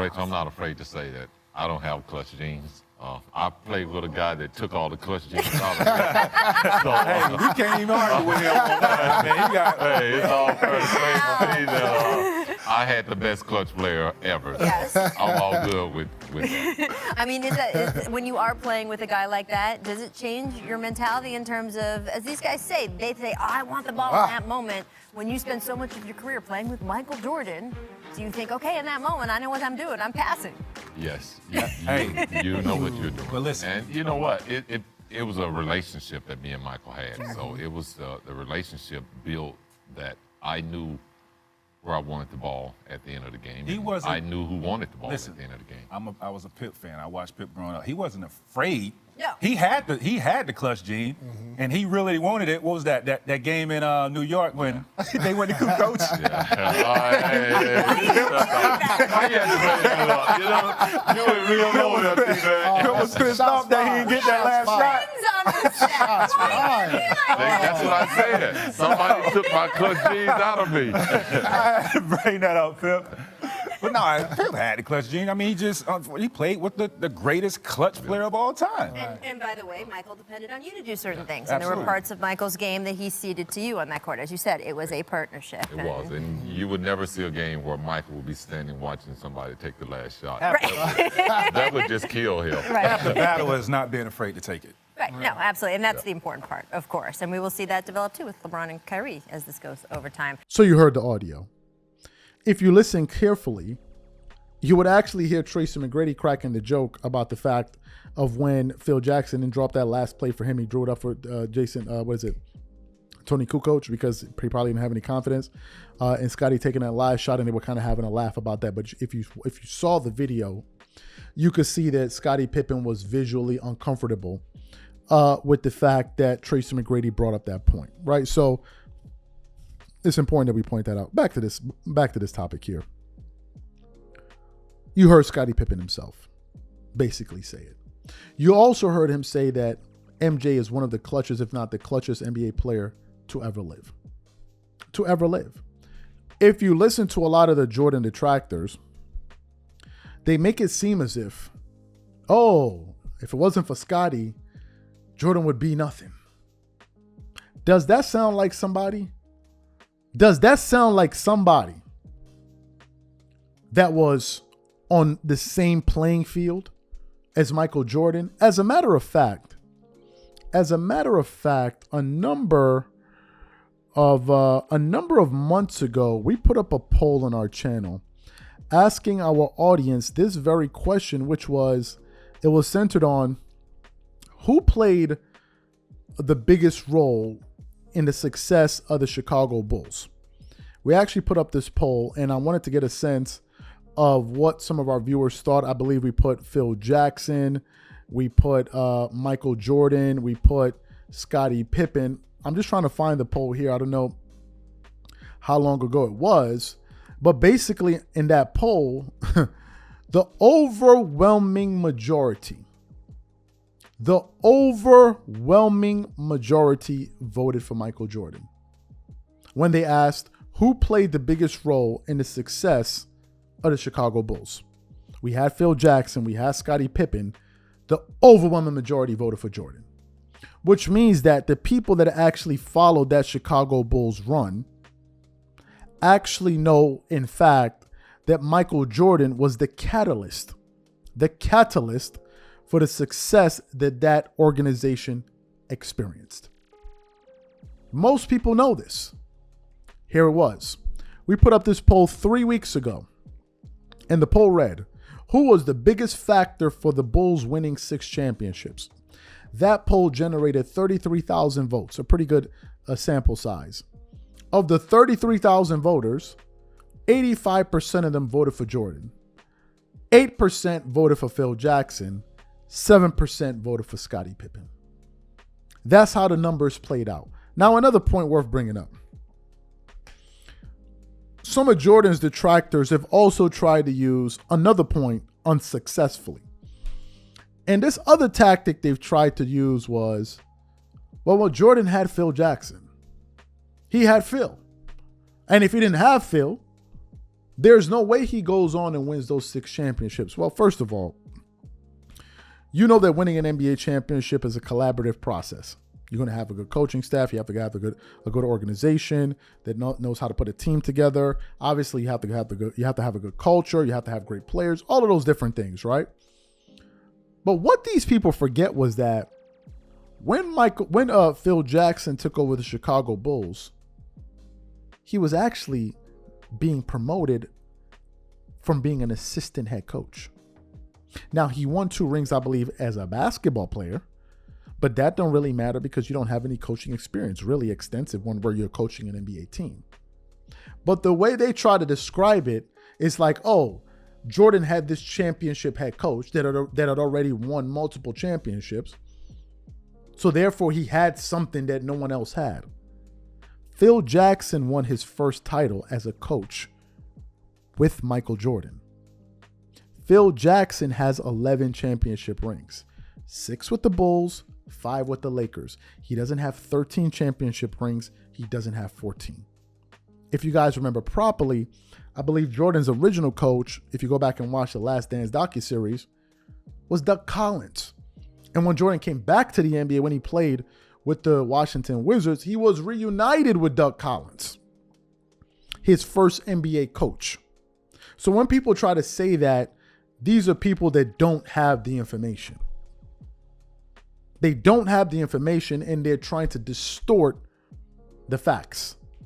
Fletcher, I'm not afraid to say that I don't have clutch genes. I played with a guy that took all the clutch genes out of me. So, Hey, we can't even argue with him on that, man. Hey, it's all fair to say for me that I had the best clutch player ever. Yes. I'm all good with that. I mean, when you are playing with a guy like that, does it change your mentality in terms of, as these guys say, they say, oh, I want the ball in that moment. When you spend so much of your career playing with Michael Jordan, do you think, okay, in that moment, I know what I'm doing. I'm passing. Yes. Hey. You know what you're doing. But listen. And you know what? It was a relationship that me and Michael had. So it was the relationship built that I knew where I wanted the ball at the end of the game. I knew who wanted the ball at the end of the game. I was a Pip fan. I watched Pip growing up. He wasn't afraid. No. He had the clutch gene, and he really wanted it. What was that game in New York when they went to coach? You were real old up there. Pip was pissed off that he didn't get that last shot. That's what I said. Somebody took my clutch genes out of me. I had to bring that up, Pip. But no, Pip had the clutch gene. I mean, he played with the greatest clutch player of all time. And by the way, Michael depended on you to do certain things. Absolutely. And there were parts of Michael's game that he ceded to you on that court. As you said, it was a partnership. It was. And you would never see a game where Michael would be standing watching somebody take the last shot. Right. That would just kill him. Right. The battle is not being afraid to take it. Right, no, absolutely. And that's the important part, of course. And we will see that develop, too, with LeBron and Kyrie as this goes over time. So you heard the audio. If you listen carefully, you would actually hear Tracy McGrady cracking the joke about the fact of when Phil Jackson didn't drop that last play for him. He drew it up for Tony Kukoc, because he probably didn't have any confidence. And Scottie taking that last shot, and they were kind of having a laugh about that. But if you saw the video, you could see that Scottie Pippen was visually uncomfortable with the fact that Tracy McGrady brought up that point, right? So it's important that we point that out. Back to this topic here. You heard Scottie Pippen himself basically say it. You also heard him say that MJ is one of the clutchest, if not the clutchest NBA player to ever live. To ever live. If you listen to a lot of the Jordan detractors, they make it seem as if, if it wasn't for Scottie, Jordan would be nothing. Does that sound like somebody? Does that sound like somebody that was on the same playing field as Michael Jordan? As a matter of fact, a number of months ago, we put up a poll on our channel asking our audience this very question, which was centered on who played the biggest role in the success of the Chicago Bulls. We actually put up this poll, and I wanted to get a sense of what some of our viewers thought. I believe we put Phil Jackson, we put Michael Jordan, we put Scottie Pippen. I'm just trying to find the poll here. I don't know how long ago it was, but basically in that poll, the overwhelming majority voted for Michael Jordan when they asked who played the biggest role in the success of the Chicago Bulls. We had Phil Jackson, we had Scottie Pippen. The overwhelming majority voted for Jordan, which means that the people that actually followed that Chicago Bulls run actually know, in fact, that Michael Jordan was the catalyst for the success that organization experienced. Most people know this. Here it was. We put up this poll 3 weeks ago, and the poll read, who was the biggest factor for the Bulls winning 6 championships? That poll generated 33,000 votes, a pretty good sample size. Of the 33,000 voters, 85% of them voted for Jordan. 8% voted for Phil Jackson. 7% voted for Scottie Pippen. That's how the numbers played out. Now, another point worth bringing up. Some of Jordan's detractors have also tried to use another point unsuccessfully. And this other tactic they've tried to use was, well, Jordan had Phil Jackson. He had Phil. And if he didn't have Phil, There's no way he goes on and wins those 6 championships. Well, first of all, you know that winning an NBA championship is a collaborative process. You're going to have a good coaching staff. You have to have a good organization that knows how to put a team together. Obviously, you have to have a good culture. You have to have great players. All of those different things, right? But what these people forget was that when Phil Jackson took over the Chicago Bulls, he was actually being promoted from being an assistant head coach. Now, he won 2 rings, I believe, as a basketball player, but that don't really matter because you don't have any coaching experience, really extensive one where you're coaching an NBA team. But the way they try to describe it is like, oh, Jordan had this championship head coach that had already won multiple championships, so therefore he had something that no one else had. Phil Jackson won his first title as a coach with Michael Jordan. Phil Jackson has 11 championship rings, 6 with the Bulls, 5 with the Lakers. He doesn't have 13 championship rings. He doesn't have 14. If you guys remember properly, I believe Jordan's original coach, if you go back and watch the Last Dance docuseries, was Doug Collins. And when Jordan came back to the NBA, when he played with the Washington Wizards, he was reunited with Doug Collins, his first NBA coach. So when people try to say that these are people that don't have the information, they don't have the information and they're trying to distort the facts.